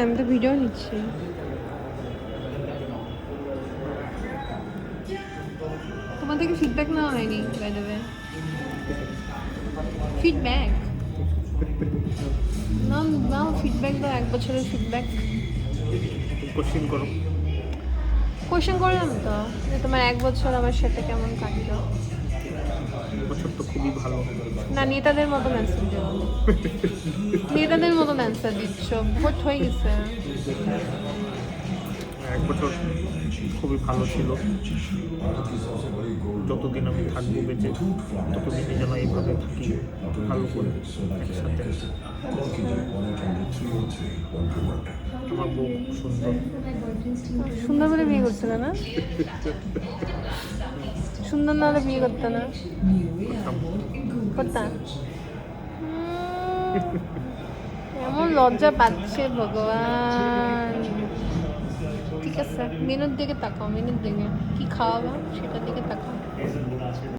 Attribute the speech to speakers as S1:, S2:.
S1: আমি তো ভিডিও নিচ্ছি। তোমার থেকে ফিডব্যাক নেওয়া হয়নি বাই দ্য ওয়ে। ফিডব্যাক নাও, নাও ফিডব্যাক দাও, 1 বছরের ফিডব্যাক।
S2: কোশ্চেন করো।
S1: কোয়েশ্চেন করলাম তো যে তোমার 1 বছর আমার সাথে কেমন কাটলো।
S2: বছর তো খুবই ভালো।
S1: না, নেতাদের মতন অ্যান্সার দিও, নেতাদের মতন অ্যান্সার দিচ্ছ, ভোট হয়ে গেছে।
S2: 1 বছর খুবই ভালো ছিল। যতদিন আমি থাকবো বেঁচে ততদিনই যেন এইভাবে থাকি ভালো করে একসাথে। আমার বউ খুব সুন্দর।
S1: সুন্দর বলে বিয়ে করছিল না? সুন্দর না হলে বিয়ে করতে না? করতাম। এমন লজ্জা পাচ্ছে ভগবান। ঠিক আছে, মেনুর দিকে তাকাও, মেনুর দিকে কি খাওয়াবা সেটার দিকে তাকাও।